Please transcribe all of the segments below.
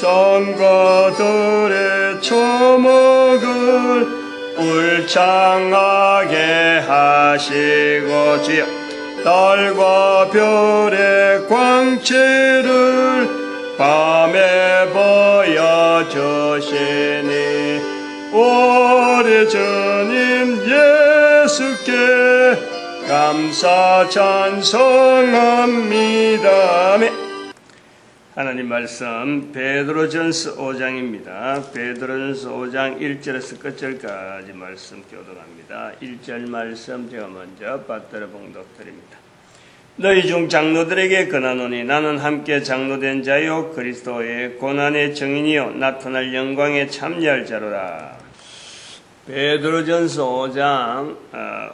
성과 들의 초목을 울창하게 하시고 주여 달과 별의 광채를 밤에 보여주시니 우리 주님 예수께 감사 찬송합니다. 아멘. 하나님 말씀 베드로전서 5장입니다. 베드로전서 5장 1절에서 끝절까지 말씀 교독합니다. 1절 말씀 제가 먼저 받들어 봉독드립니다. 너희 중 장로들에게 권하노니 나는 함께 장로된 자요 그리스도의 고난의 증인이요 나타날 영광에 참여할 자로라. 베드로전서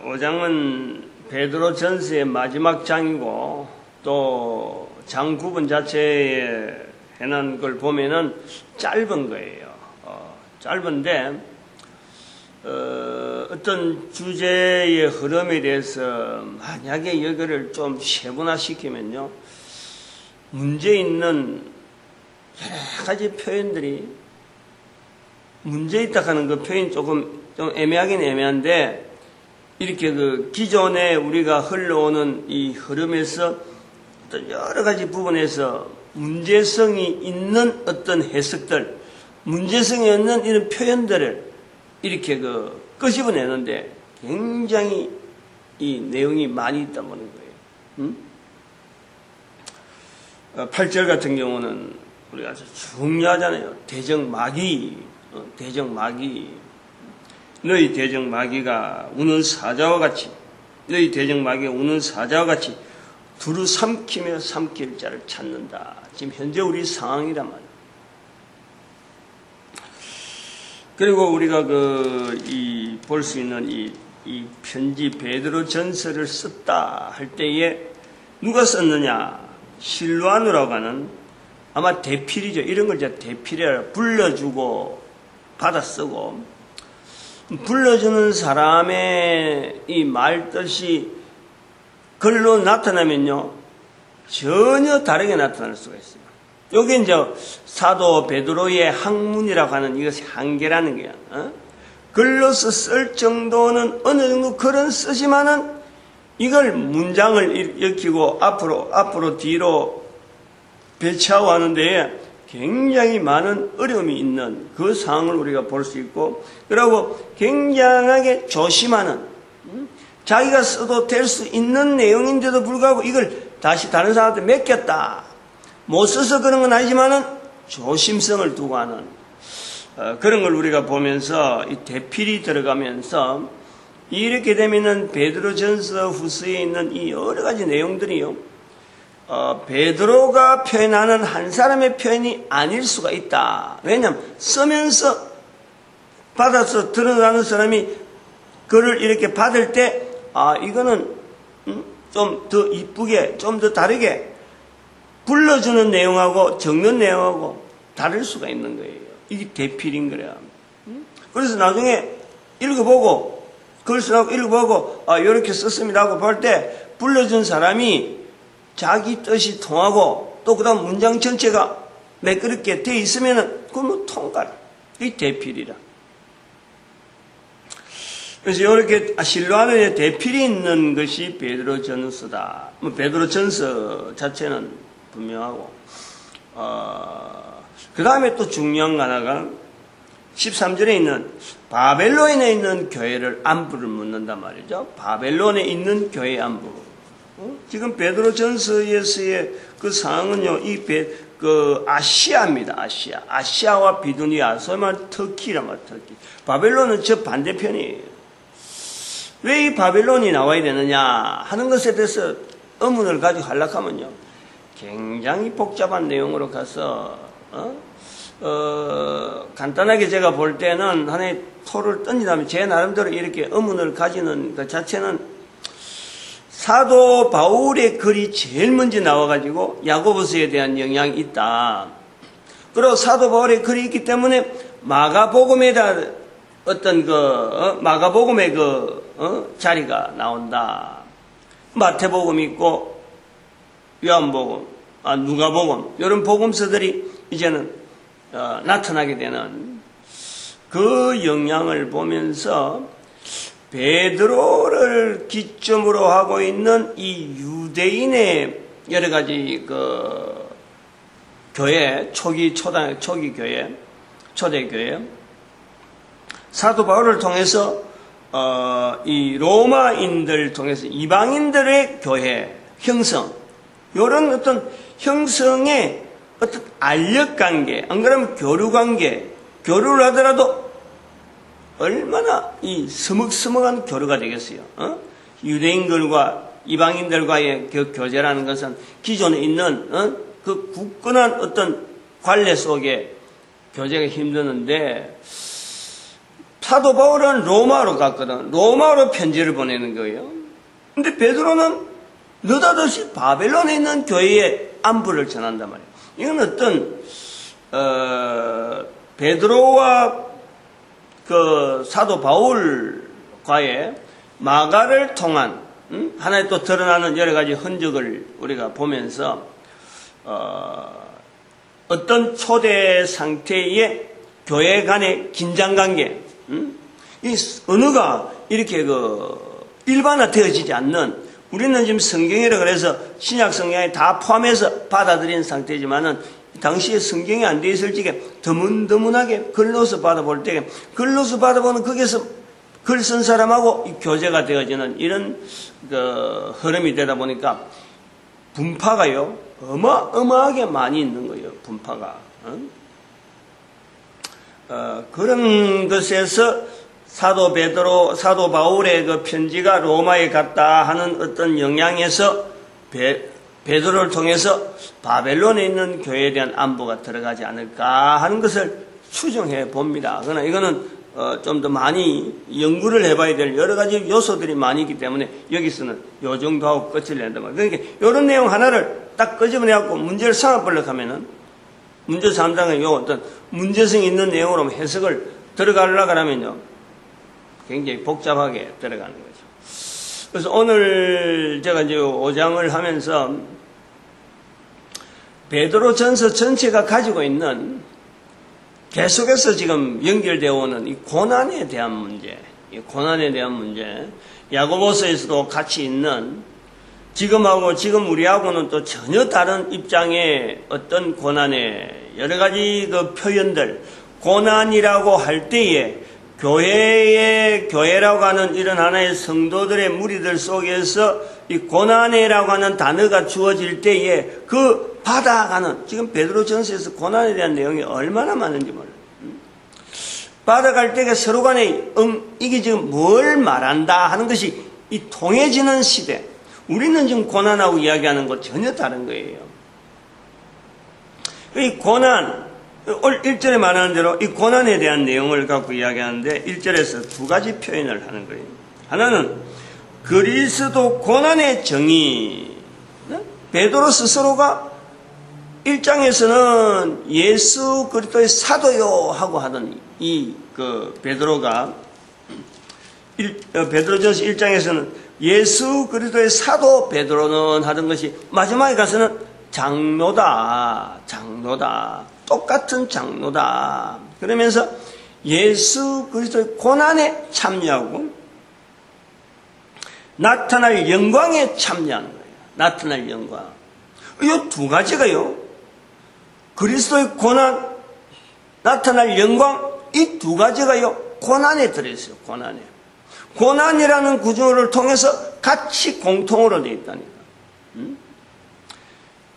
5장은 베드로전서의 마지막 장이고 또 장 구분 자체에 해놓은 걸 보면은 짧은 거예요. 짧은데 어떤 주제의 흐름에 대해서 만약에 이거를 좀 세분화시키면요, 문제 있는 여러 가지 표현들이 문제 있다 하는 그 표현이 좀 애매하긴 애매한데 이렇게 그 기존에 우리가 흘러오는 이 흐름에서 어떤 여러 가지 부분에서 문제성이 있는 어떤 해석들, 문제성이 있는 이런 표현들을 이렇게 끄집어내는데 굉장히 이 내용이 많이 있다는 거예요. 8절 같은 경우는 우리가 아주 중요하잖아요. 대적마귀. 너희 대적마귀가 우는 사자와 같이 두루 삼키며 삼킬 자를 찾는다. 지금 현재 우리 상황이란 말이에요. 그리고 우리가 볼 수 있는 이 편지 베드로전서를 썼다 할 때에 누가 썼느냐? 실로아누라고 하는 아마 대필이죠. 이런 걸 이제 대필이라 불러주고 받아 쓰고, 불러주는 사람의 이 말뜻이 글로 나타나면요 전혀 다르게 나타날 수가 있어요. 여기 이제 사도 베드로의 학문이라고 하는 이것이 한계라는 거야. 글로서 쓸 정도는 어느 정도 글은 쓰지만은 이걸 문장을 익히고 앞으로 뒤로 배치하고 하는데 굉장히 많은 어려움이 있는 그 상황을 우리가 볼 수 있고, 그리고 굉장하게 조심하는, 자기가 써도 될 수 있는 내용인데도 불구하고 이걸 다시 다른 사람한테 맡겼다. 못 써서 그런 건 아니지만은 조심성을 두고 하는 그런 걸 우리가 보면서 이 대필이 들어가면서 이렇게 되면은 베드로전서 후서에 있는 이 여러 가지 내용들이요, 베드로가 표현하는 한 사람의 표현이 아닐 수가 있다. 왜냐하면 쓰면서 받아서 들어가는 사람이 그를 이렇게 받을 때 이거는 좀 더 이쁘게, 좀 더 다르게 불러주는 내용하고 적는 내용하고 다를 수가 있는 거예요. 이게 대필인 거래요. 그래서 나중에 읽어보고, 글 쓰라고 읽어보고, 이렇게 썼습니다 하고 볼 때 불러준 사람이 자기 뜻이 통하고 또 그 다음 문장 전체가 매끄럽게 돼 있으면은 그건 뭐 통과라. 이게 대필이라. 그래서 이렇게 실로아누의 대필이 있는 것이 베드로전서다. 베드로전서 자체는 분명하고, 그 다음에 또 중요한 거 하나가 13절에 있는 바벨론에 있는 교회를 안부를 묻는단 말이죠. 바벨론에 있는 교회 안부. 지금 베드로전서에서의 그 상황은요, 아시아입니다. 아시아와 비두니아, 소위 말하는 터키란 말이에요. 터키. 바벨론은 저 반대편이에요. 왜 이 바벨론이 나와야 되느냐 하는 것에 대해서 의문을 가지고 하려면요, 굉장히 복잡한 내용으로 가서 간단하게 제가 볼 때는 하나의 토를 던지다면 제 나름대로 이렇게 의문을 가지는 그 자체는 사도 바울의 글이 제일 먼저 나와가지고 야고보서에 대한 영향이 있다. 그리고 사도 바울의 글이 있기 때문에 마가복음에다 어떤 마가복음의 자리가 나온다. 마태복음 있고 요한복음, 누가복음, 이런 복음서들이 이제는 나타나게 되는 그 영향을 보면서 베드로를 기점으로 하고 있는 이 유대인의 여러 가지 그 교회, 초기 교회, 초대교회, 사도 바울을 통해서 이 로마인들 통해서 이방인들의 교회 형성, 이런 어떤 형성의 어떤 알력관계, 안 그러면 교류관계, 교류를 하더라도 얼마나 이 서먹서먹한 교류가 되겠어요. 유대인들과 이방인들과의 교제라는 것은 기존에 있는 그 굳건한 어떤 관례 속에 교제가 힘드는데, 사도 바울은 로마로 갔거든. 로마로 편지를 보내는 거예요. 근데 베드로는 느닷없이 바벨론에 있는 교회에 안부를 전한단 말이에요. 이건 어떤 베드로와 그 사도 바울과의 마가를 통한 하나의 또 드러나는 여러 가지 흔적을 우리가 보면서 어떤 초대 상태의 교회 간의 긴장관계, 이 언어가 이렇게 일반화되어지지 않는, 우리는 지금 성경이라 그래서 신약 성경에 다 포함해서 받아들인 상태지만은 당시에 성경이 안 되어 있을 적에 드문드문하게 글로서 받아볼 때, 글로서 받아보는 거기에서 글 쓴 사람하고 교제가 되어지는 이런 흐름이 되다 보니까 분파가요 어마어마하게 많이 있는 거예요. 분파가. 그런 것에서 사도 바울의 그 편지가 로마에 갔다 하는 어떤 영향에서 베드로를 통해서 바벨론에 있는 교회에 대한 안보가 들어가지 않을까 하는 것을 추정해 봅니다. 그러나 이거는 좀 더 많이 연구를 해봐야 될 여러 가지 요소들이 많이 있기 때문에 여기서는 요 정도 하고 끝을 낸단 말이에요. 그러니까 이런 내용 하나를 딱 끄집어내갖고 문제를 삼아보려고 하면은 문제 3장에 요 어떤 문제성 있는 내용으로 해석을 들어가려고 하면요 굉장히 복잡하게 들어가는 거죠. 그래서 오늘 제가 이제 5장을 하면서 베드로전서 전체가 가지고 있는 계속해서 지금 연결되어 오는 이 고난에 대한 문제, 이 고난에 대한 문제, 야고보서에서도 같이 있는 지금 우리하고는 또 전혀 다른 입장의 어떤 고난의 여러 가지 그 표현들, 고난이라고 할 때에 교회라고 하는 이런 하나의 성도들의 무리들 속에서 이 고난이라고 하는 단어가 주어질 때에 그 받아가는, 지금 베드로전서에서 고난에 대한 내용이 얼마나 많은지 몰라요. 받아갈 때가 서로 간에 이게 지금 뭘 말한다 하는 것이 이 통해지는 시대. 우리는 지금 고난하고 이야기하는 것 전혀 다른 거예요. 이 고난, 1절에 말하는 대로 이 고난에 대한 내용을 갖고 이야기하는데 1절에서 두 가지 표현을 하는 거예요. 하나는 그리스도 고난의 정의. 베드로 스스로가 1장에서는 예수 그리스도의 사도요 하고 하던 베드로가 베드로전서 1장에서는 예수 그리스도의 사도 베드로는 하던 것이 마지막에 가서는 장로다. 똑같은 장로다. 그러면서 예수 그리스도의 고난에 참여하고 나타날 영광에 참여하는 거예요. 나타날 영광. 이 두 가지가요. 그리스도의 고난, 나타날 영광, 이 두 가지가요. 고난에 들어있어요. 고난에. 고난이라는 구조를 통해서 같이 공통으로 되어 있다니까.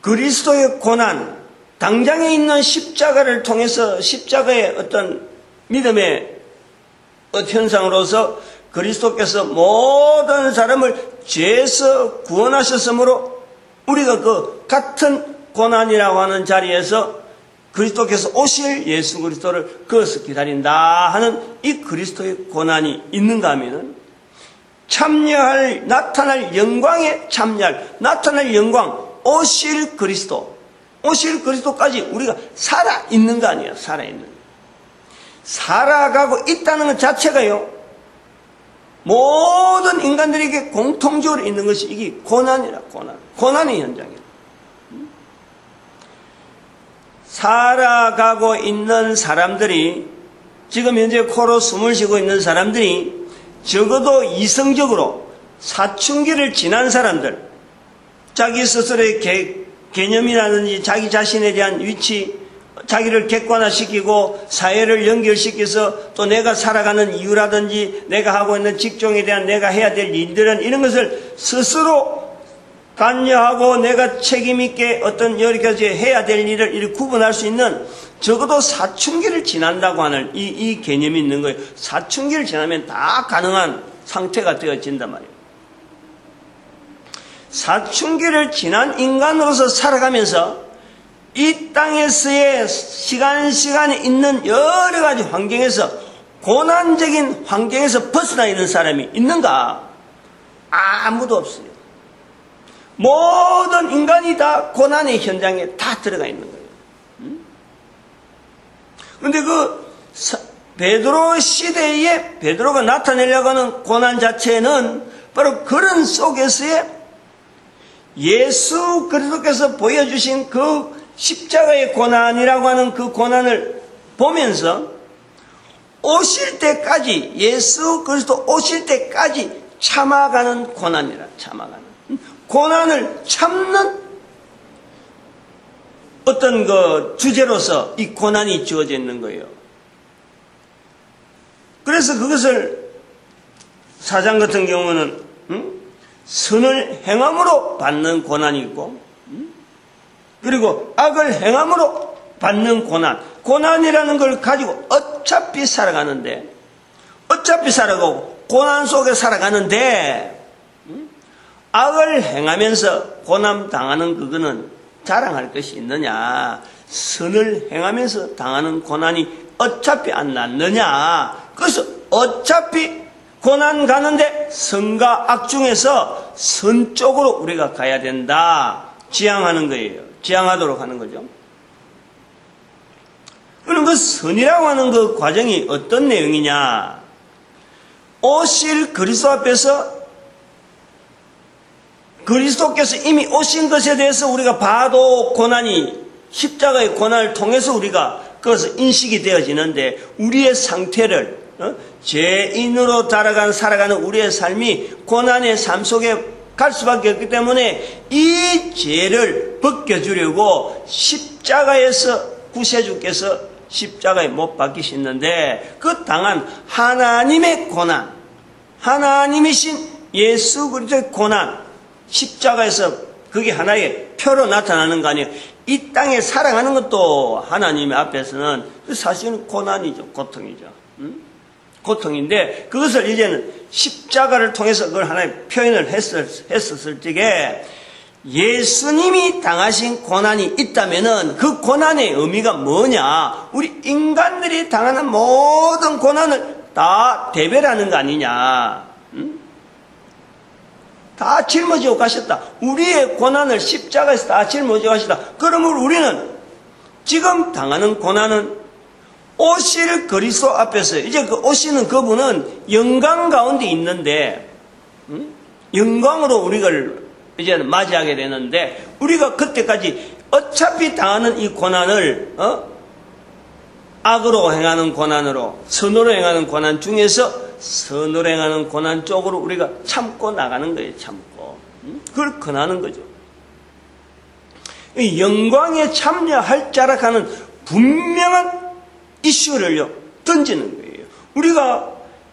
그리스도의 고난, 당장에 있는 십자가를 통해서 십자가의 어떤 믿음의 현상으로서 그리스도께서 모든 사람을 죄에서 구원하셨으므로 우리가 그 같은 고난이라고 하는 자리에서 그리스도께서 오실 예수 그리스도를 그어서 기다린다 하는 이 그리스도의 고난이 있는가 하면은 참여할, 나타날 영광에 참여할, 나타날 영광, 오실 그리스도까지 우리가 살아있는 거 아니에요. 살아있는. 살아가고 있다는 것 자체가요, 모든 인간들에게 공통적으로 있는 것이 이게 고난이라, 고난의 현장이에요. 살아가고 있는 사람들이, 지금 현재 코로 숨을 쉬고 있는 사람들이 적어도 이성적으로 사춘기를 지난 사람들, 자기 스스로의 개념이라든지 자기 자신에 대한 위치, 자기를 객관화시키고 사회를 연결시켜서 또 내가 살아가는 이유라든지 내가 하고 있는 직종에 대한 내가 해야 될 일들은 이런 것을 스스로 관여하고 내가 책임있게 어떤 여러 가지 해야 될 일을 이렇게 구분할 수 있는 적어도 사춘기를 지난다고 하는 이 개념이 있는 거예요. 사춘기를 지나면 다 가능한 상태가 되어진단 말이에요. 사춘기를 지난 인간으로서 살아가면서 이 땅에서의 시간에 있는 여러 가지 환경에서 고난적인 환경에서 벗어나 있는 사람이 있는가? 아무도 없어요. 모든 인간이 다 고난의 현장에 다 들어가 있는 거예요. 그런데 베드로 시대에 베드로가 나타내려고 하는 고난 자체는 바로 그런 속에서의 예수 그리스도께서 보여주신 그 십자가의 고난이라고 하는 그 고난을 보면서 오실 때까지, 예수 그리스도 오실 때까지 참아가는 고난이라, 참아가는. 고난을 참는 어떤 그 주제로서 이 고난이 주어져 있는 거예요. 그래서 그것을 사장 같은 경우는 선을 행함으로 받는 고난이 있고, 그리고 악을 행함으로 받는 고난. 고난이라는 걸 가지고 어차피 살아가는데, 어차피 살아가고 고난 속에 살아가는데, 악을 행하면서 고난 당하는 그거는 자랑할 것이 있느냐? 선을 행하면서 당하는 고난이 어차피 안 낫느냐? 그래서 어차피 고난 가는데 선과 악 중에서 선 쪽으로 우리가 가야 된다. 지향하는 거예요. 지향하도록 하는 거죠. 그럼 그 선이라고 하는 그 과정이 어떤 내용이냐? 오실 그리스도 앞에서 그리스도께서 이미 오신 것에 대해서 우리가 봐도 고난이, 십자가의 고난을 통해서 우리가 그것을 인식이 되어지는데, 우리의 상태를 죄인으로 살아가는 우리의 삶이 고난의 삶 속에 갈 수밖에 없기 때문에 이 죄를 벗겨주려고 십자가에서 구세주께서 십자가에 못 박히셨는데, 그 당한 하나님의 고난, 하나님이신 예수 그리스도의 고난, 십자가에서 그게 하나의 표로 나타나는 거 아니에요. 이 땅에 살아가는 것도 하나님 앞에서는 사실은 고난이죠. 고통이죠. 고통인데 그것을 이제는 십자가를 통해서 그걸 하나의 표현을 했었을 적에 예수님이 당하신 고난이 있다면은 그 고난의 의미가 뭐냐? 우리 인간들이 당하는 모든 고난을 다 대별하는 거 아니냐? 다 짊어지고 가셨다. 우리의 고난을 십자가에서 다 짊어지고 가셨다. 그러므로 우리는 지금 당하는 고난은 오실 그리스도 앞에서, 이제 그 오시는 그분은 영광 가운데 있는데, 영광으로 우리를 이제 맞이하게 되는데, 우리가 그때까지 어차피 당하는 이 고난을, 악으로 행하는 고난으로, 선으로 행하는 고난 중에서 선으로 행하는 고난 쪽으로 우리가 참고 나가는 거예요. 참고. 그걸 권하는 거죠. 영광에 참여할 자라 하는 분명한 이슈를요 던지는 거예요. 우리가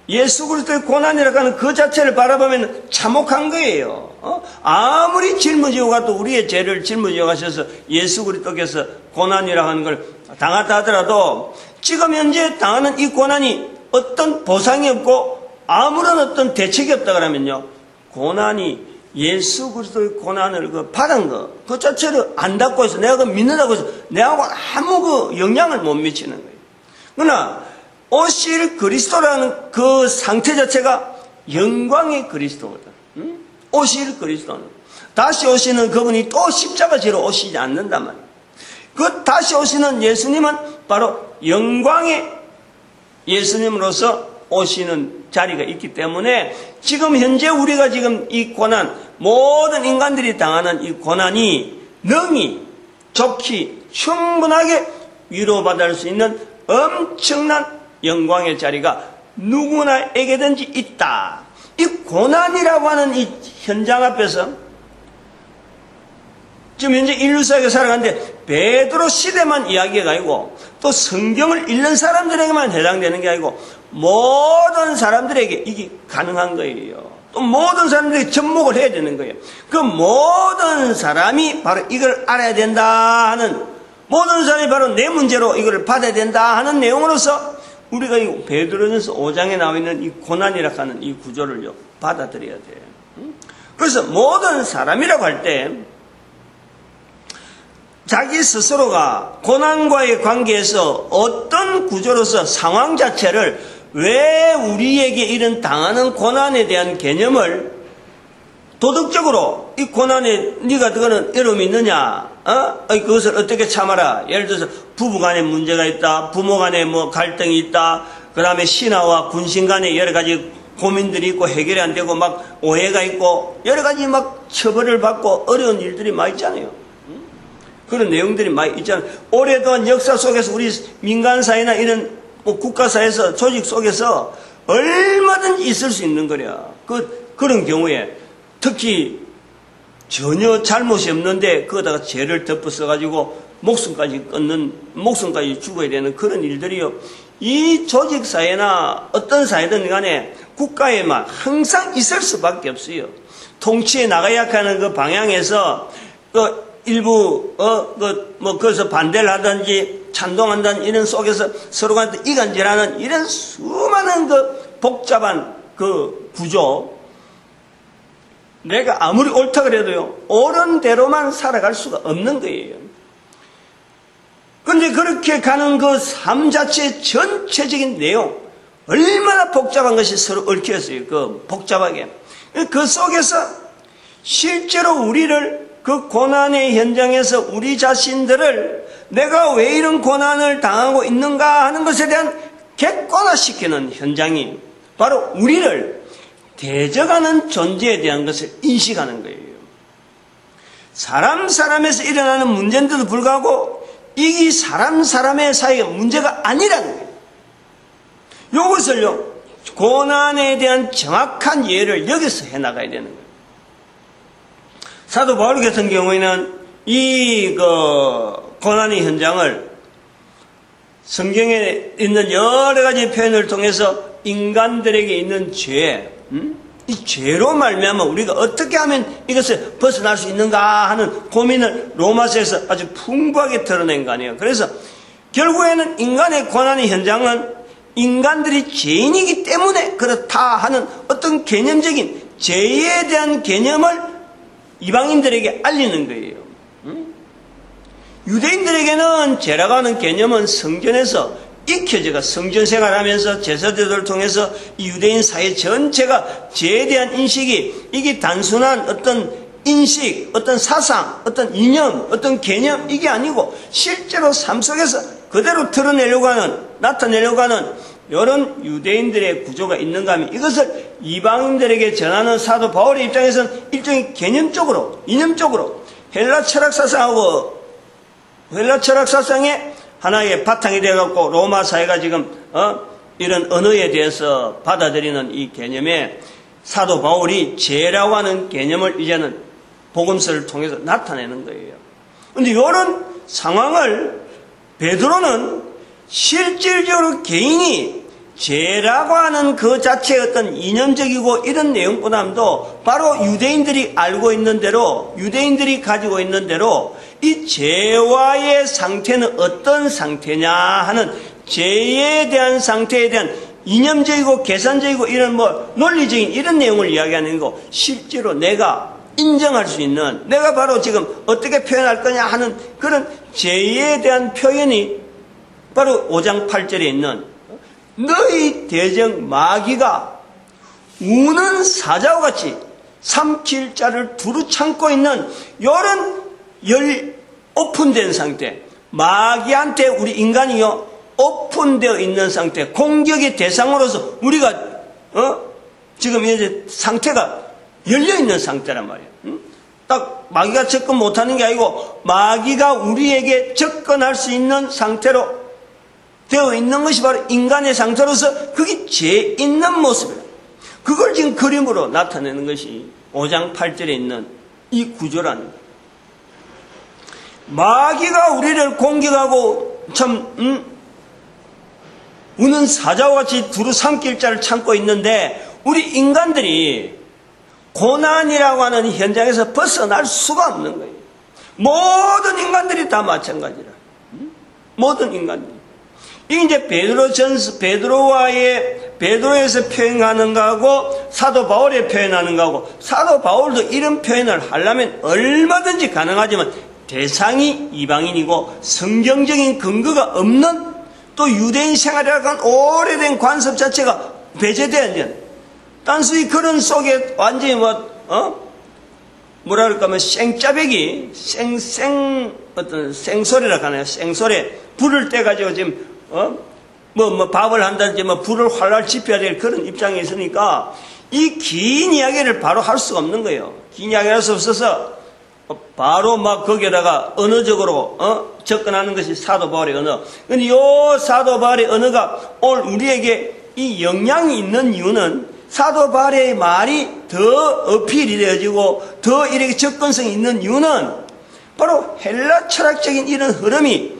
예수 그리스도의 고난이라고 하는 그 자체를 바라보면 참혹한 거예요. 아무리 짊어지고 가도 우리의 죄를 짊어지고 가셔서 예수 그리스도께서 고난이라고 하는 걸 당하다 하더라도 지금 현재 당하는 이 고난이 어떤 보상이 없고 아무런 어떤 대책이 없다 그러면요, 고난이 예수 그리스도의 고난을 받은 거, 그 자체를 안닫고 해서 내가 그 믿는다고 해서 내하고 아무 그 영향을 못 미치는 거예요. 그러나 오실 그리스도라는 그 상태 자체가 영광의 그리스도거든. 오실 그리스도는 다시 오시는 그분이 또 십자가 지러 오시지 않는단 말이에요. 그 다시 오시는 예수님은 바로 영광의 예수님으로서 오시는 자리가 있기 때문에 지금 현재 우리가 지금 이 고난, 모든 인간들이 당하는 이 고난이 능히 좋게 충분하게 위로받을 수 있는 엄청난 영광의 자리가 누구나에게든지 있다. 이 고난이라고 하는 이 현장 앞에서 지금 현재 인류사회가 살아가는데 베드로 시대만 이야기가 아니고 또 성경을 읽는 사람들에게만 해당되는 게 아니고 모든 사람들에게 이게 가능한 거예요. 또 모든 사람들이 접목을 해야 되는 거예요. 그 모든 사람이 바로 이걸 알아야 된다 하는, 모든 사람이 바로 내 문제로 이걸 받아야 된다 하는 내용으로서 우리가 이 베드로전서 5장에 나와 있는 이 고난이라 하는 이 구조를 받아들여야 돼요. 그래서 모든 사람이라고 할 때 자기 스스로가 고난과의 관계에서 어떤 구조로서 상황 자체를, 왜 우리에게 이런 당하는 고난에 대한 개념을 도덕적으로 이 고난에 네가 그거는 이름이 있느냐, 그것을 어떻게 참아라. 예를 들어서 부부간에 문제가 있다, 부모간에 뭐 갈등이 있다, 그 다음에 신하와 군신 간에 여러 가지 고민들이 있고 해결이 안 되고 막 오해가 있고 여러 가지 막 처벌을 받고 어려운 일들이 많이 있잖아요. 그런 내용들이 많이 있잖아요. 오래된 역사 속에서 우리 민간사회나 이런 뭐 국가사회에서 조직 속에서 얼마든지 있을 수 있는 거야. 그런 경우에 특히 전혀 잘못이 없는데 그거다가 죄를 덮어 써가지고 목숨까지 죽어야 되는 그런 일들이요. 이 조직사회나 어떤 사회든 간에 국가에만 항상 있을 수밖에 없어요. 통치에 나가야 하는 그 방향에서 일부 그래서 반대를 하든지 찬동한다는 이런 속에서 서로가 이간질하는 이런 수많은 그 복잡한 그 구조, 내가 아무리 옳다 그래도요 옳은 대로만 살아갈 수가 없는 거예요. 그런데 그렇게 가는 그 삶 자체의 전체적인 내용, 얼마나 복잡한 것이 서로 얽혀 있어요. 그 복잡하게 그 속에서 실제로 우리를 그 고난의 현장에서 우리 자신들을 내가 왜 이런 고난을 당하고 있는가 하는 것에 대한 객관화시키는 현장이 바로 우리를 대적하는 존재에 대한 것을 인식하는 거예요. 사람에서 일어나는 문제인데도 불구하고 이게 사람의 사이의 문제가 아니라는 거예요. 이것을요, 고난에 대한 정확한 이해를 여기서 해나가야 되는 거예요. 사도 바울 같은 경우에는 이 고난의 현장을 성경에 있는 여러 가지 표현을 통해서 인간들에게 있는 죄, 이 죄로 말미암아 우리가 어떻게 하면 이것을 벗어날 수 있는가 하는 고민을 로마서에서 아주 풍부하게 드러낸 거 아니에요. 그래서 결국에는 인간의 고난의 현장은 인간들이 죄인이기 때문에 그렇다 하는 어떤 개념적인 죄에 대한 개념을 이방인들에게 알리는 거예요. 유대인들에게는 죄라고 하는 개념은 성전에서 익혀져가 성전 생활하면서 제사들을 통해서 이 유대인 사회 전체가 죄에 대한 인식이 이게 단순한 어떤 인식, 어떤 사상, 어떤 이념, 어떤 개념 이게 아니고 실제로 삶 속에서 그대로 드러내려고 하는, 나타내려고 하는 이런 유대인들의 구조가 있는가 하면 이것을 이방인들에게 전하는 사도 바울의 입장에서는 일종의 개념적으로, 이념적으로 헬라 철학 사상의 하나의 바탕이 되어갖고 로마 사회가 지금 이런 언어에 대해서 받아들이는 이 개념에 사도 바울이 죄라고 하는 개념을 이제는 복음서를 통해서 나타내는 거예요. 그런데 이런 상황을 베드로는 실질적으로 개인이 죄라고 하는 그 자체의 어떤 이념적이고 이런 내용보다도 바로 유대인들이 알고 있는 대로, 유대인들이 가지고 있는 대로 이 죄와의 상태는 어떤 상태냐 하는 죄에 대한 상태에 대한 이념적이고 계산적이고 이런 논리적인 이런 내용을 이야기하는 거, 실제로 내가 인정할 수 있는, 내가 바로 지금 어떻게 표현할 거냐 하는 그런 죄에 대한 표현이 바로 5장 8절에 있는 너희 대적 마귀가 우는 사자와 같이 삼킬 자를 두루 참고 있는 이런 오픈된 상태, 마귀한테 우리 인간이요 오픈되어 있는 상태, 공격의 대상으로서 우리가 지금 이제 상태가 열려 있는 상태란 말이에요. 딱 마귀가 접근 못하는 게 아니고 마귀가 우리에게 접근할 수 있는 상태로 되어 있는 것이 바로 인간의 상태로서 그게 죄 있는 모습이에요. 그걸 지금 그림으로 나타내는 것이 5장 8절에 있는 이 구조라는 거예요. 마귀가 우리를 공격하고 참 우는 사자와 같이 두루 삼킬 자를 참고 있는데 우리 인간들이 고난이라고 하는 현장에서 벗어날 수가 없는 거예요. 모든 인간들이 다 마찬가지라. 모든 인간들이. 이게 이제 베드로에서 표현하는 거하고 사도 바울에 표현하는 거하고 사도 바울도 이런 표현을 하려면 얼마든지 가능하지만 대상이 이방인이고 성경적인 근거가 없는 또 유대인 생활이라고 하는 오래된 관습 자체가 배제돼야 돼요. 단순히 그런 속에 완전히 뭐라 그럴까 생짜배기 어떤 생소리라 하나요? 생소리 불을 떼가지고 지금 밥을 한다든지 불을 활활 지펴야 될 그런 입장에 있으니까 이 긴 이야기를 바로 할 수가 없는 거예요. 긴 이야기를 할 수 없어서 바로 막 거기에다가 언어적으로 접근하는 것이 사도 바울의 언어. 근데 이 사도 바울의 언어가 오늘 우리에게 이 영향이 있는 이유는 사도 바울의 말이 더 어필이 되어지고 더 이렇게 접근성이 있는 이유는 바로 헬라 철학적인 이런 흐름이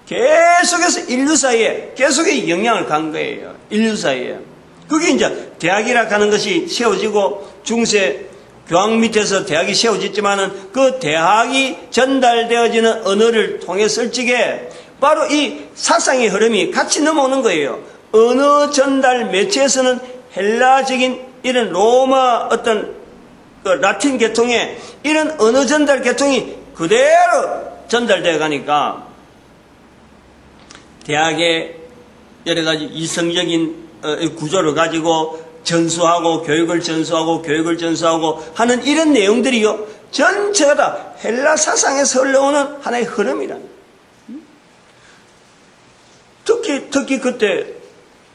계속해서 인류 사이에 계속의 영향을 간 거예요. 인류 사이에. 그게 이제 대학이라 하는 것이 세워지고 중세 교황 밑에서 대학이 세워졌지만은 그 대학이 전달되어지는 언어를 통해서 적에 바로 이 사상의 흐름이 같이 넘어오는 거예요. 언어 전달 매체에서는 헬라적인 이런 로마 어떤 그 라틴 계통의 이런 언어 전달 계통이 그대로 전달되어 가니까 대학의 여러 가지 이성적인 구조를 가지고 전수하고 교육을 전수하고 하는 이런 내용들이요 전체가 다 헬라 사상에서 흘러오는 하나의 흐름이란. 특히 그때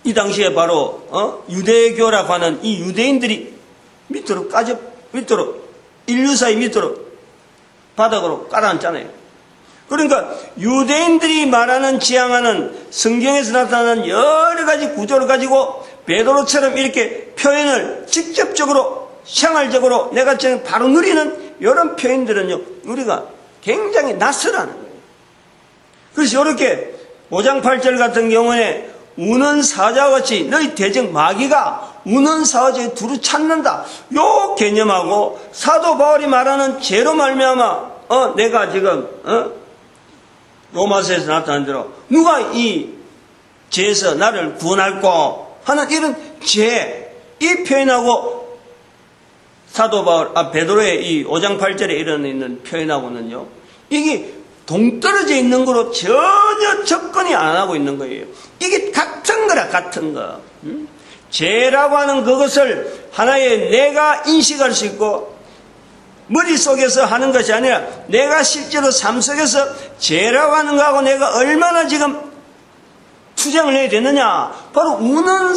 이 당시에 바로 유대교라고 하는 이 유대인들이 밑으로 인류사의 밑으로 바닥으로 깔아앉잖아요. 그러니까 유대인들이 말하는 지향하는 성경에서 나타나는 여러 가지 구조를 가지고 베드로처럼 이렇게 표현을 직접적으로 생활적으로 내가 지금 바로 누리는 이런 표현들은요 우리가 굉장히 낯설어하는 거예요. 그래서 이렇게 5장 8절 같은 경우에 우는 사자와 같이 너희 대적 마귀가 우는 사자에 두루 찾는다. 요 개념하고 사도 바울이 말하는 죄로 말미암아 내가 지금 로마서에서 나타난 대로 누가 이 죄에서 나를 구원할꼬 하는 이런 죄 이 표현하고 사도 바울 베드로의 이 5장 8절에 있는 표현하고는요 이게 동떨어져 있는 거로 전혀 접근이 안 하고 있는 거예요. 이게 같은 거라 같은 거. 죄라고 하는 그것을 하나의 내가 인식할 수 있고 머릿속에서 하는 것이 아니라 내가 실제로 삶 속에서 죄라고 하는 거하고 내가 얼마나 지금 투쟁을 해야 되느냐. 바로 우는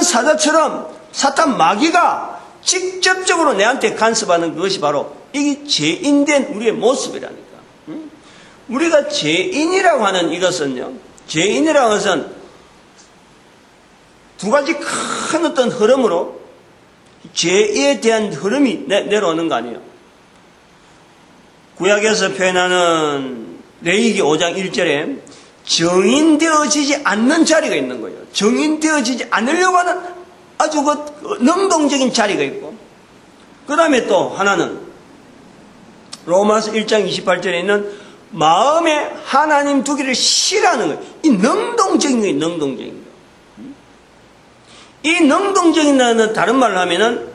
사자처럼 사탄 마귀가 직접적으로 내한테 간섭하는 그것이 바로 이게 죄인된 우리의 모습이라니까. 우리가 죄인이라고 하는 이것은요. 죄인이라는 것은 두 가지 큰 어떤 흐름으로 죄에 대한 흐름이 내려오는 거 아니에요. 구약에서 표현하는 레위기 5장 1절에 정인되어지지 않는 자리가 있는 거예요. 정인되어지지 않으려고 하는 아주 그 능동적인 자리가 있고 그 다음에 또 하나는 로마서 1장 28절에 있는 마음에 하나님 두기를 싫어하는 거예요. 이 능동적인 거예요. 능동적인 거. 이 능동적인 거는 다른 말로 하면은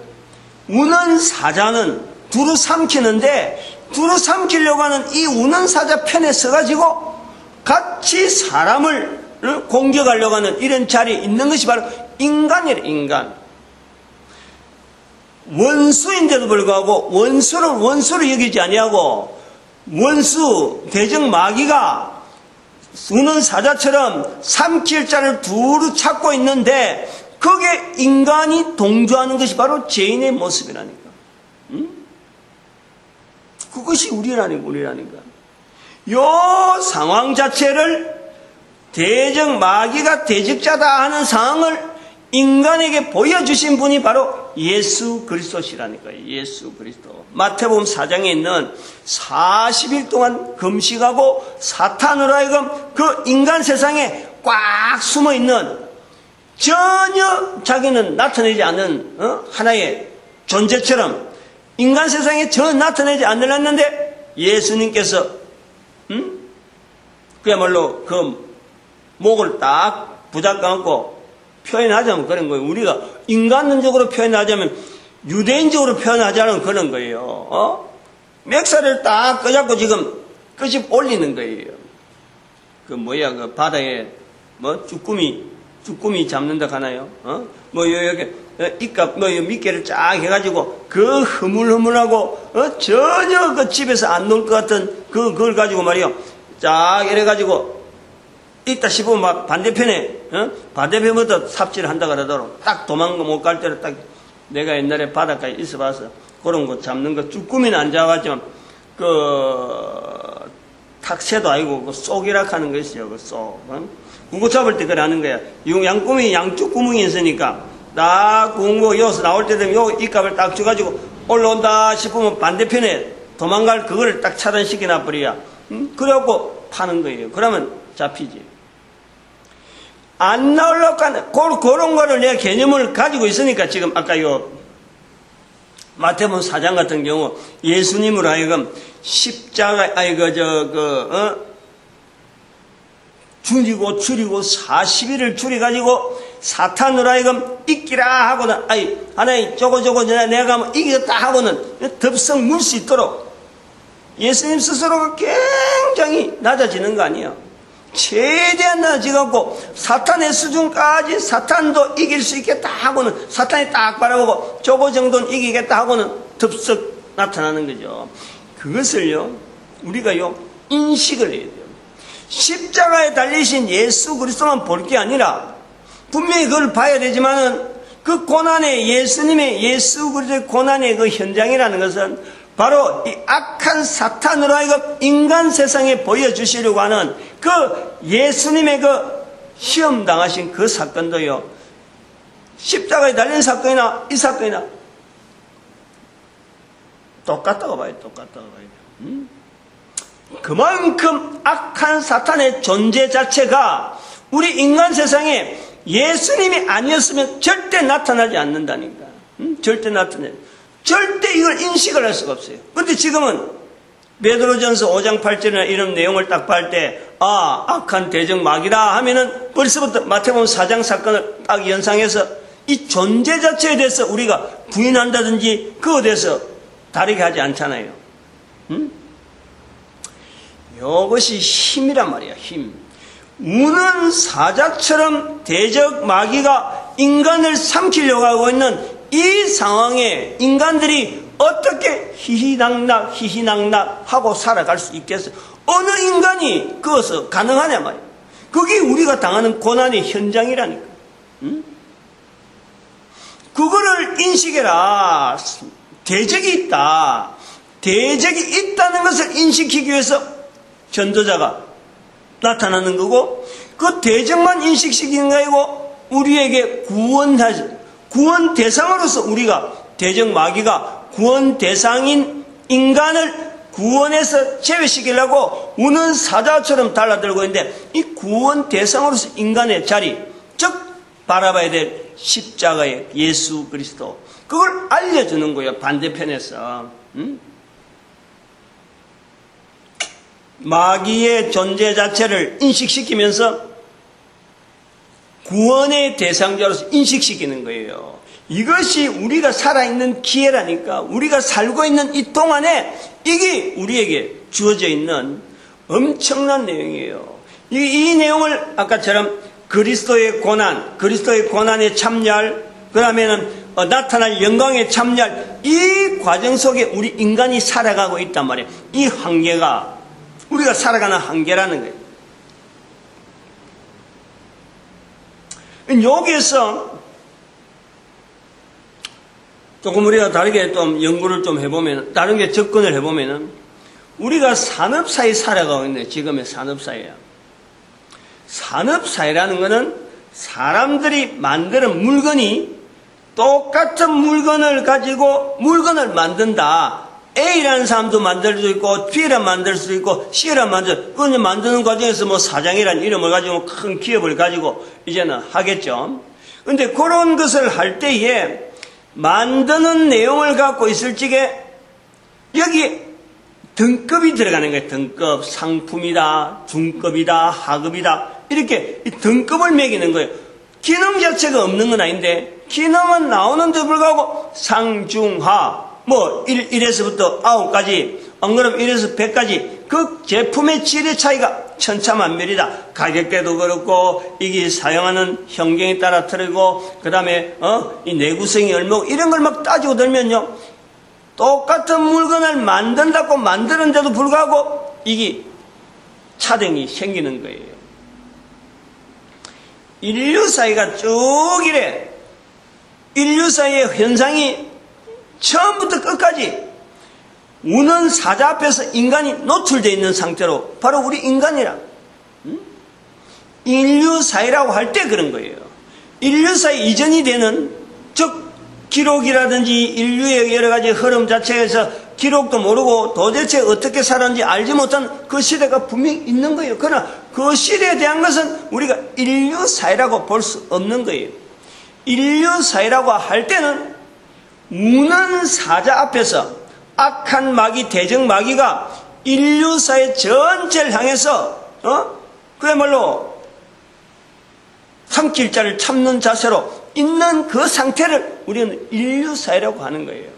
우는 사자는 두루 삼키는데 두루 삼키려고 하는 이 우는 사자 편에 서가지고 같이 사람을 공격하려고 하는 이런 자리에 있는 것이 바로 인간이래. 인간. 원수인데도 불구하고 원수를 여기지 아니하고 원수 대적 마귀가 우는 사자처럼 삼킬 자를 두루 찾고 있는데 거기에 인간이 동조하는 것이 바로 죄인의 모습이라니까. 그것이 우리라니까. 요 상황 자체를 마귀가 대적자다 하는 상황을 인간에게 보여주신 분이 바로 예수 그리스도시라니까요. 예수 그리스도. 마태복음 4장에 있는 40일 동안 금식하고 사탄으로 하여금 그 인간 세상에 꽉 숨어 있는, 전혀 자기는 나타내지 않는 하나의 존재처럼 인간 세상에 전혀 나타내지 않으렸는데 예수님께서 그야말로 그 목을 딱 부잡감고 표현하자면 그런 거예요. 우리가 인간론적으로 표현하자면, 유대인적으로 표현하자면 그런 거예요. 맥살을 딱 끄잡고 지금 끄집 올리는 거예요. 그 바다에 쭈꾸미 잡는다 하나요? 여기 입갑 미끼를 쫙 해가지고 그 흐물흐물하고 전혀 그 집에서 안 놀 것 같은 그걸 가지고 말이요, 쫙 이래가지고 있다 싶으면 막 반대편부터 삽질을 한다 그러도록 딱 도망가 못 갈 때로 딱, 내가 옛날에 바닷가에 있어봐서 그런 거 잡는 거, 쭈꾸미는 안 잡았지만 탁새도 아니고 쏙이라 하는 거 있어요. 그 쏙. 그거 잡을 때 그래 하는 거야. 양쪽 구멍이 있으니까 딱 구멍 여기서 나올 때 되면 요 입갑을 딱 줘가지고 올라온다 싶으면 반대편에 도망갈 그거를 딱 차단시켜 놔버려야. 그래갖고 파는 거예요. 그러면 잡히지. 안 나오려고 하는 그런 거를 내가 개념을 가지고 있으니까 지금 아까 마태복음 4장 같은 경우 예수님으로 하여금 십자가 줄이고 40일을 줄여가지고 사탄으로 하여금 이기라 하고는, 하나님 저거 내가 이기겠다 하고는 덥석 물 수 있도록 예수님 스스로가 굉장히 낮아지는 거 아니에요. 최대한 낮아지고 사탄의 수준까지 사탄도 이길 수 있겠다 하고는, 사탄이 딱 바라보고 저거 정도는 이기겠다 하고는 덥석 나타나는 거죠. 그것을요 우리가요 인식을 해야 돼요. 십자가에 달리신 예수 그리스도만 볼 게 아니라 분명히 그걸 봐야 되지만은 그 고난의 예수 그리스도의 고난의 그 현장이라는 것은 바로 이 악한 사탄으로 하여금 인간 세상에 보여주시려고 하는 그 예수님의 그 시험 당하신 그 사건도요, 십자가에 달린 사건이나 이 사건이나 똑같다고 봐요. 그만큼 악한 사탄의 존재 자체가 우리 인간 세상에 예수님이 아니었으면 절대 나타나지 않는다니까. 절대 이걸 인식을 할 수가 없어요. 근데 지금은 베드로전서 5장 8절이나 이런 내용을 딱 볼 때, 악한 대적 마귀다 하면은 벌써부터 마태복음 4장 사건을 딱 연상해서 이 존재 자체에 대해서 우리가 부인한다든지 그거에 대해서 다르게 하지 않잖아요. 이것이 힘이란 말이야. 힘. 우는 사자처럼 대적 마귀가 인간을 삼키려고 하고 있는 이 상황에 인간들이 어떻게 희희낙낙 하고 살아갈 수 있겠어요? 어느 인간이 그것을 가능하냐 말이야. 그게 우리가 당하는 고난의 현장이라니까. 그거를 인식해라. 대적이 있다. 대적이 있다는 것을 인식하기 위해서 전도자가 나타나는 거고, 그 대적만 인식시키는 거 아니고 우리에게 구원 대상으로서 우리가, 대적 마귀가 구원 대상인 인간을 구원해서 제외시키려고 우는 사자처럼 달라들고 있는데, 이 구원 대상으로서 인간의 자리, 즉 바라봐야 될 십자가의 예수 그리스도, 그걸 알려주는 거예요. 반대편에서. 마귀의 존재 자체를 인식시키면서 구원의 대상자로서 인식시키는 거예요. 이것이 우리가 살아있는 기회라니까. 우리가 살고 있는 이 동안에 이게 우리에게 주어져 있는 엄청난 내용이에요. 이 내용을 아까처럼 그리스도의 고난에 참여할, 그러면은 나타날 영광에 참여할 이 과정 속에 우리 인간이 살아가고 있단 말이에요. 이 한계가 우리가 살아가는 한계라는 거예요. 여기에서 조금 우리가 다르게 좀 연구를 좀 해보면, 다른 게 접근을 해보면은, 우리가 산업사회 살아가고 있는데, 지금의 산업사회야. 산업사회라는 것은 사람들이 만드는 물건이 똑같은 물건을 가지고 물건을 만든다. A라는 사람도 만들 수 있고, B라는 만들 수 있고, C라는 그걸 만드는 과정에서 뭐 사장이라는 이름을 가지고 큰 기업을 가지고 이제는 하겠죠. 근데 그런 것을 할 때에 만드는 내용을 갖고 있을 적에 여기 등급이 들어가는 거예요. 등급, 상품이다, 중급이다, 하급이다. 이렇게 등급을 매기는 거예요. 기능 자체가 없는 건 아닌데, 기능은 나오는데 불구하고 상, 중, 하, 뭐 1에서부터 9까지, 안 그러면 1에서 100까지 그 제품의 질의 차이가 천차만별이다. 가격대도 그렇고, 이게 사용하는 환경에 따라 틀리고, 그 다음에 이 내구성이 얼마고 이런 걸 막 따지고 들면요, 똑같은 물건을 만든다고 만드는데도 불구하고 이게 차등이 생기는 거예요. 인류 사회가 쭉 이래. 인류 사회의 현상이 처음부터 끝까지 우는 사자 앞에서 인간이 노출되어 있는 상태로, 바로 우리 인간이라. 인류 사회라고 할 때 그런 거예요. 인류 사회 이전이 되는, 즉 기록이라든지 인류의 여러 가지 흐름 자체에서 기록도 모르고 도대체 어떻게 살았는지 알지 못한 그 시대가 분명히 있는 거예요. 그러나 그 시대에 대한 것은 우리가 인류 사회라고 볼 수 없는 거예요. 인류 사회라고 할 때는 우는 사자 앞에서 악한 마귀, 대적 마귀가 인류 사회 전체를 향해서 그야말로 삼킬 자를 참는 자세로 있는 그 상태를 우리는 인류 사회라고 하는 거예요.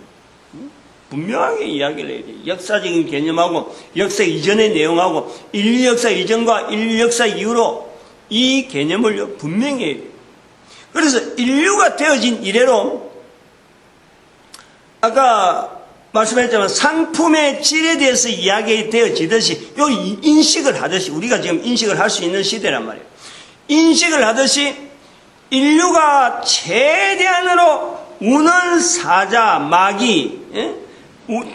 분명하게 이야기를 해야 돼요. 역사적인 개념하고 역사 이전의 내용하고 인류 역사 이전과 인류 역사 이후로 이 개념을 분명히 해야 돼요. 그래서 인류가 되어진 이래로 아까 말씀했지만 상품의 질에 대해서 이야기 되어지듯이 여기 인식을 하듯이, 우리가 지금 인식을 할 수 있는 시대란 말이에요. 인식을 하듯이 인류가 최대한으로 우는 사자, 마귀,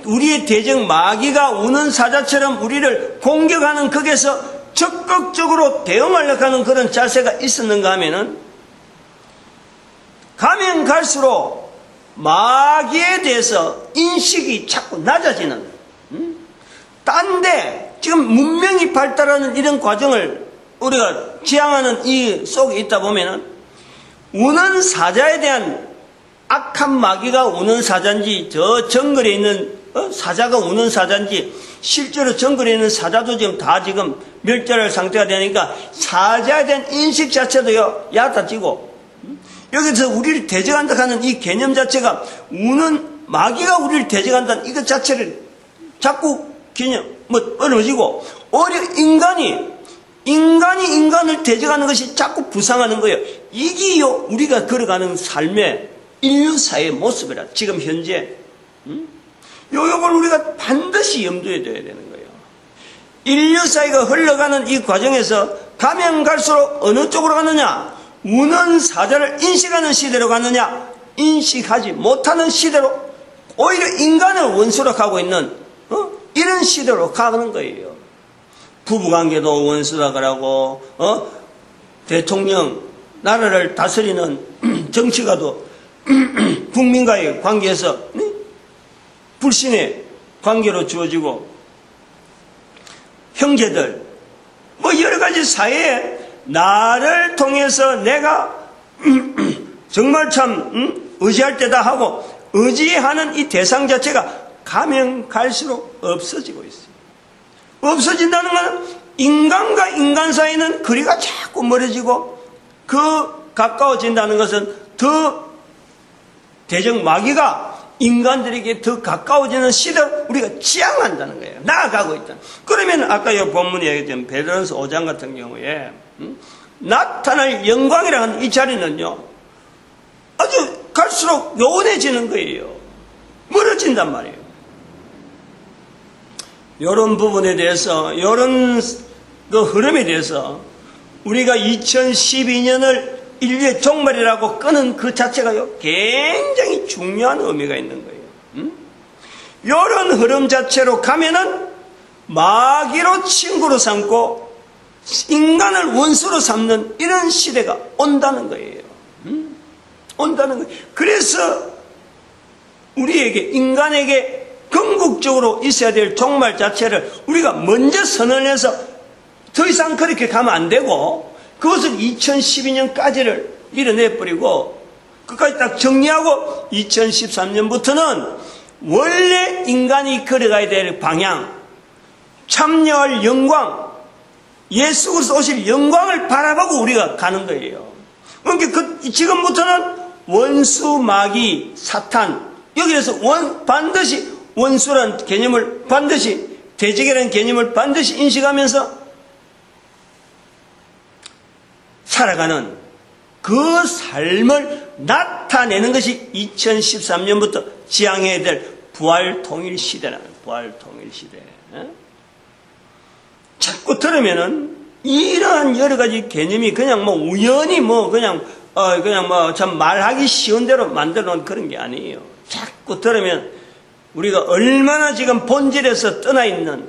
우리의 대적 마귀가 우는 사자처럼 우리를 공격하는 극에서 적극적으로 대응하려고 하는 그런 자세가 있었는가 하면은, 가면 갈수록 마귀에 대해서 인식이 자꾸 낮아지는, 딴데 지금 문명이 발달하는 이런 과정을 우리가 지향하는 이 속에 있다 보면은, 우는 사자에 대한 악한 마귀가 우는 사자인지, 저 정글에 있는 사자가 우는 사자인지, 실제로 정글에 있는 사자도 지금 멸절할 상태가 되니까 사자에 대한 인식 자체도요 얕아지고, 여기서 우리를 대적한다 하는 이 개념 자체가, 우는 마귀가 우리를 대적한다는 이것 자체를 자꾸 개념 어려지고, 오히려 인간이 인간을 대적하는 것이 자꾸 부상하는 거예요. 이게요 우리가 걸어가는 삶의 인류 사회의 모습이라. 지금 현재 요걸 우리가 반드시 염두에 둬야 되는 거예요. 인류 사회가 흘러가는 이 과정에서 가면 갈수록 어느 쪽으로 가느냐, 우는 사자를 인식하는 시대로 가느냐, 인식하지 못하는 시대로, 오히려 인간을 원수로 가고 있는 이런 시대로 가는 거예요. 부부관계도 원수라 그러고, 대통령, 나라를 다스리는 정치가도 국민과의 관계에서 불신의 관계로 주어지고, 형제들, 뭐 여러 가지 사회에 나를 통해서 내가 정말 참 의지할 때다 하고 의지하는 이 대상 자체가 가면 갈수록 없어지고 있어요. 없어진다는 것은 인간과 인간 사이는 거리가 자꾸 멀어지고, 그 가까워진다는 것은 더 대적 마귀가 인간들에게 더 가까워지는 시대를 우리가 지향한다는 거예요. 나아가고 있다. 그러면 아까 이 본문에 얘기했던 베드로전서 5장 같은 경우에 나타날 영광이라는 이 자리는요 아주 갈수록 요원해지는 거예요. 멀어진단 말이에요. 이런 부분에 대해서, 이런 그 흐름에 대해서 우리가 2012년을 인류의 종말이라고 끄는 그 자체가요 굉장히 중요한 의미가 있는 거예요. 이런 흐름 자체로 가면은 마귀로 친구로 삼고 인간을 원수로 삼는 이런 시대가 온다는 거예요. 온다는 거예요. 그래서 우리에게, 인간에게 궁극적으로 있어야 될 종말 자체를 우리가 먼저 선언해서 더 이상 그렇게 가면 안 되고, 그것을 2012년까지를 밀어내버리고 끝까지 딱 정리하고 2013년부터는 원래 인간이 걸어가야 될 방향, 참여할 영광, 예수 그리스도 오실 영광을 바라보고 우리가 가는 거예요. 그러니까 지금부터는 원수, 마귀, 사탄, 여기에서 반드시 원수라는 개념을 반드시, 대적이라는 개념을 반드시 인식하면서 살아가는 그 삶을 나타내는 것이 2013년부터 지향해야 될 부활통일 시대라는, 부활통일 시대. 자꾸 들으면은 이러한 여러 가지 개념이 그냥 뭐 우연히 뭐 그냥 뭐 참 말하기 쉬운 대로 만들어 놓은 그런 게 아니에요. 자꾸 들으면 우리가 얼마나 지금 본질에서 떠나 있는,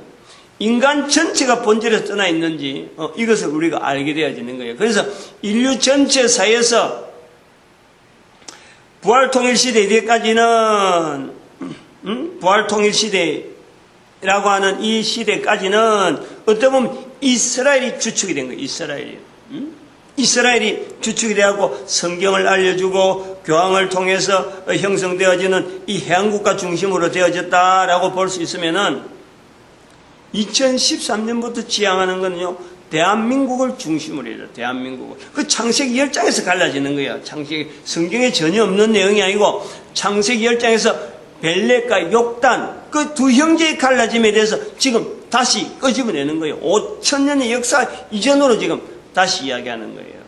인간 전체가 본질에서 떠나 있는지 이것을 우리가 알게 되어지는 거예요. 그래서 인류 전체 사이에서 부활통일 시대 이때까지는 부활통일 시대라고 하는 이 시대까지는 어떻게 보면 이스라엘이 주축이 된 거예요. 이스라엘이 주축이 되고 성경을 알려주고 교황을 통해서 형성되어지는 이 해양국가 중심으로 되어졌다라고 볼 수 있으면은 2013년부터 지향하는 건요, 대한민국을 중심으로 해요. 대한민국을. 그 창세기 10장에서 갈라지는 거예요. 창세기, 성경에 전혀 없는 내용이 아니고 창세기 10장에서 벨렉과 욕단, 그 두 형제의 갈라짐에 대해서 지금 다시 끄집어내는 거예요. 5,000년의 역사 이전으로 지금 다시 이야기하는 거예요.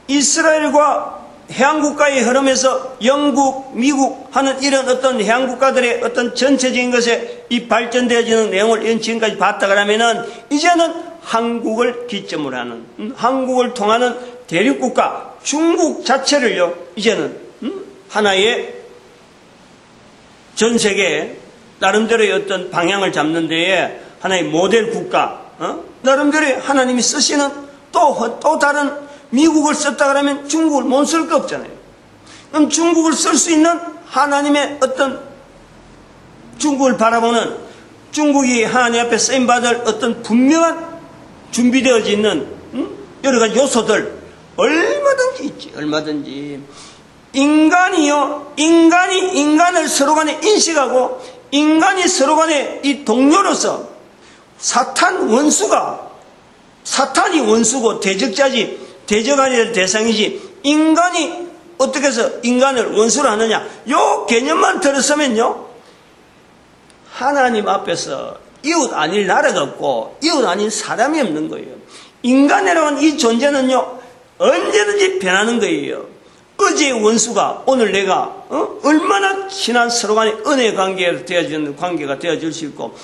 이스라엘과 해양국가의 흐름에서 영국, 미국 하는 이런 어떤 해양국가들의 어떤 전체적인 것에 이 발전되어지는 내용을 지금까지 봤다 그러면은 이제는 한국을 기점으로 하는, 한국을 통하는 대륙국가, 중국 자체를요, 이제는 하나의 전 세계에 나름대로의 어떤 방향을 잡는 데에 하나의 모델 국가, 나름대로 하나님이 쓰시는 또 다른, 미국을 썼다 그러면 중국을 못 쓸 거 없잖아요. 그럼 중국을 쓸 수 있는 하나님의 어떤, 중국을 바라보는, 중국이 하나님 앞에 쓰임받을 어떤 분명한 준비되어져 있는 여러 가지 요소들 얼마든지 있지. 얼마든지 인간이요, 인간이 인간을 서로 간에 인식하고 인간이 서로 간에 이 동료로서 사탄이 원수고 대적자지, 대적하야 될 대상이지, 인간이 어떻게 해서 인간을 원수로 하느냐, 요 개념만 들었으면요, 하나님 앞에서 이웃 아닐 나라가 없고 이웃 아닌 사람이 없는 거예요. 인간이라고 하는 이 존재는요, 언제든지 변하는 거예요. 어제의 원수가 오늘 내가 얼마나 친한 서로 간의 은혜 관계가 되어질 수 있고,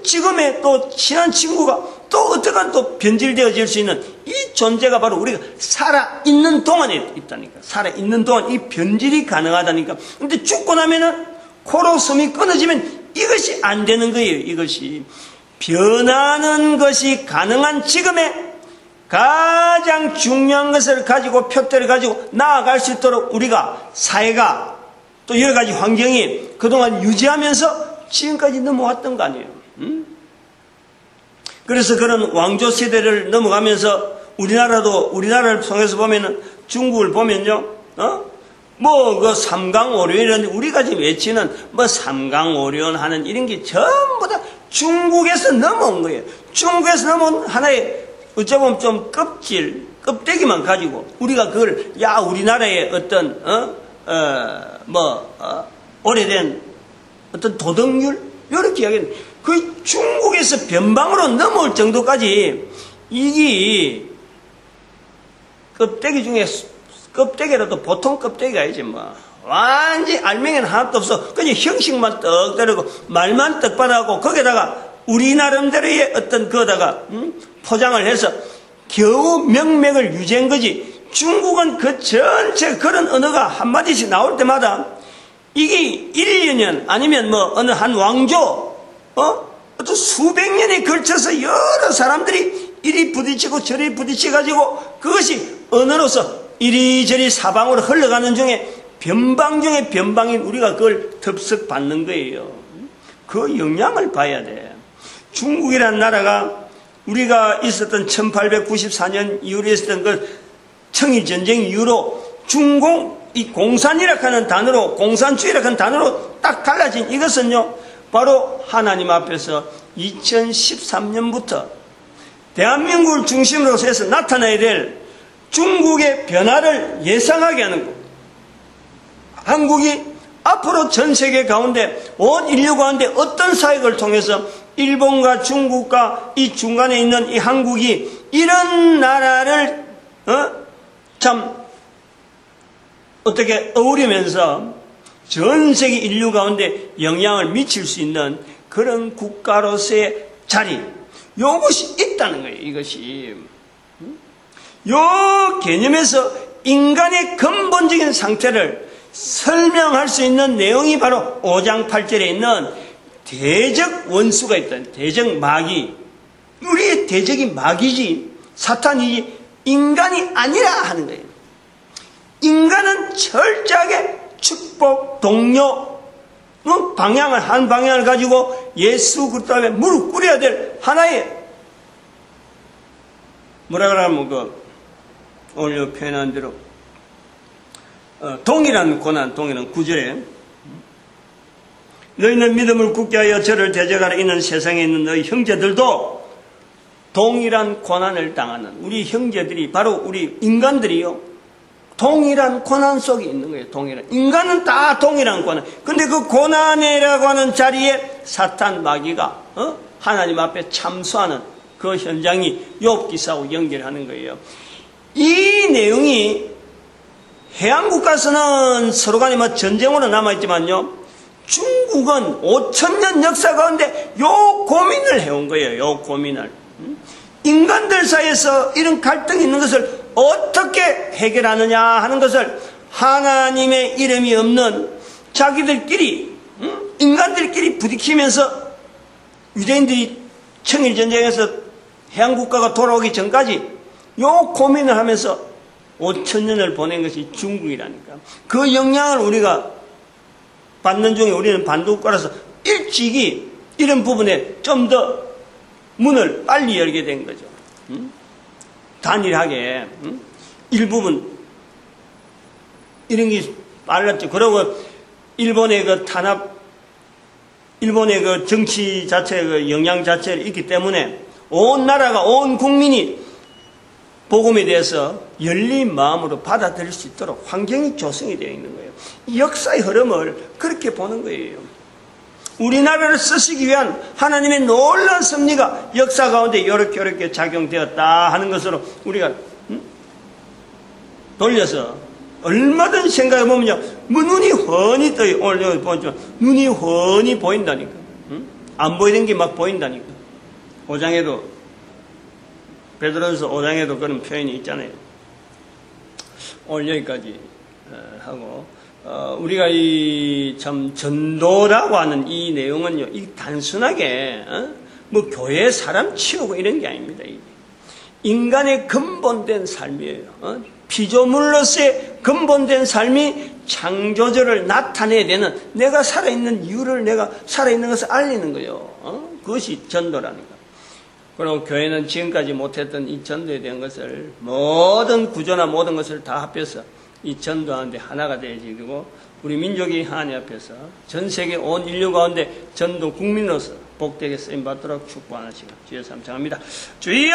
지금의 또 친한 친구가 또 어떻게 또 변질되어질 수 있는 이 존재가 바로 우리가 살아있는 동안에 있다니까. 살아있는 동안 이 변질이 가능하다니까. 근데 죽고 나면은 코로 숨이 끊어지면 이것이 안 되는 거예요. 이것이 변하는 것이 가능한 지금에 가장 중요한 것을 가지고, 표대를 가지고 나아갈 수 있도록 우리가 사회가 또 여러 가지 환경이 그동안 유지하면서 지금까지 넘어왔던 거 아니에요. 그래서 그런 왕조 세대를 넘어가면서 우리나라를 통해서 보면은 중국을 보면요, 뭐 그 삼강오륜이라는 우리가 지금 외치는 뭐 삼강오륜 하는 이런 게 전부 다 중국에서 넘어온 거예요. 중국에서 넘어온 하나의 어쩌면 좀 껍데기만 가지고 우리가 그걸 우리나라의 어떤 오래된 어떤 도덕률 이렇게 이야기하는, 그 중국에서 변방으로 넘어올 정도까지 이게 껍데기 중에 껍데기라도 보통 껍데기가 아니지 뭐. 완전히 알맹이는 하나도 없어. 그냥 형식만 떡 때리고 말만 떡 받아갖고 거기다가 우리 나름대로의 어떤 거다가 포장을 해서 겨우 명맥을 유지한 거지. 중국은 그 전체 그런 언어가 한마디씩 나올 때마다 이게 1, 2년 아니면 뭐 어느 한 왕조 또 수백 년에 걸쳐서 여러 사람들이 이리 부딪히고 저리 부딪혀가지고 그것이 언어로서 이리저리 사방으로 흘러가는 중에 변방 중에 변방인 우리가 그걸 덥석 받는 거예요. 그 영향을 봐야 돼. 중국이라는 나라가 우리가 있었던 1894년 이후로 있었던 그 청일전쟁 이후로 이 공산이라고 하는 단어로, 공산주의라고 하는 단어로 딱 갈라진 이것은요, 바로 하나님 앞에서 2013년부터 대한민국을 중심으로 해서 나타나야 될 중국의 변화를 예상하게 하는 것. 한국이 앞으로 전 세계 가운데, 온 인류 가운데 어떤 사역을 통해서 일본과 중국과 이 중간에 있는 이 한국이 이런 나라를 어떻게 어우리면서 전 세계 인류 가운데 영향을 미칠 수 있는 그런 국가로서의 자리, 이것이 있다는 거예요. 이것이 요 개념에서 인간의 근본적인 상태를 설명할 수 있는 내용이 바로 5장 8절에 있는 대적 원수가 있다. 대적 마귀. 우리의 대적이 마귀지 사탄이지 인간이 아니라 하는 거예요. 인간은 철저하게 축복, 동료, 방향을, 한 방향을 가지고 예수 그리스도 앞에 무릎 꿇어야 될 하나의, 뭐라 그러면 오늘 표현한 대로, 동일한 고난, 동일한 9절에, 너희는 믿음을 굳게 하여 저를 대적하러 있는 세상에 있는 너희 형제들도 동일한 고난을 당하는 우리 형제들이, 바로 우리 인간들이요, 동일한 고난 속에 있는 거예요. 동일한. 인간은 다 동일한 고난. 근데 그 고난이라고 하는 자리에 사탄 마귀가 하나님 앞에 참수하는 그 현장이 욥기사하고 연결하는 거예요. 이 내용이 해양 국가에서는 서로 간에 전쟁으로 남아있지만요, 중국은 5,000년 역사 가운데 요 고민을 해온 거예요. 요 고민을. 인간들 사이에서 이런 갈등이 있는 것을 어떻게 해결하느냐 하는 것을 하나님의 이름이 없는 자기들끼리, 인간들끼리 부딪히면서 유대인들이 청일전쟁에서 해양국가가 돌아오기 전까지 요 고민을 하면서 5,000년을 보낸 것이 중국이라니까. 그 영향을 우리가 받는 중에 우리는 반도국가라서 일찍이 이런 부분에 좀 더 문을 빨리 열게 된 거죠. 단일하게 일부분 이런 게 빨랐죠. 그리고 일본의 그 탄압, 일본의 그 정치 자체의 그 영향 자체가 있기 때문에 온 나라가, 온 국민이 복음에 대해서 열린 마음으로 받아들일 수 있도록 환경이 조성이 되어 있는 거예요. 이 역사의 흐름을 그렇게 보는 거예요. 우리나라를 쓰시기 위한 하나님의 놀라운 섭리가 역사 가운데 이렇게 작용되었다 하는 것으로 우리가 돌려서 얼마든지 생각해보면요, 눈이 훤히 떠요. 오늘 여기 보니까 눈이 훤히 보인다니까. 안 보이는 게 막 보인다니까. 5장에도, 베드로전서 5장에도 그런 표현이 있잖아요. 오늘 여기까지 하고, 우리가 이 참 전도라고 하는 이 내용은요, 이 단순하게 뭐 교회 사람 치우고 이런 게 아닙니다. 이게 인간의 근본된 삶이에요. 피조물로서의 근본된 삶이 창조주를 나타내야 되는, 내가 살아있는 이유를, 내가 살아있는 것을 알리는 거예요. 그것이 전도라니까. 그리고 교회는 지금까지 못했던 이 전도에 대한 것을, 모든 구조나 모든 것을 다 합해서 이 전도하는데 하나가 되어지고, 우리 민족이 하나님 앞에서 전 세계 온 인류 가운데 전도 국민으로서 복되게 쓰임받도록 축복하는 시간 주여 삼창합니다. 주여!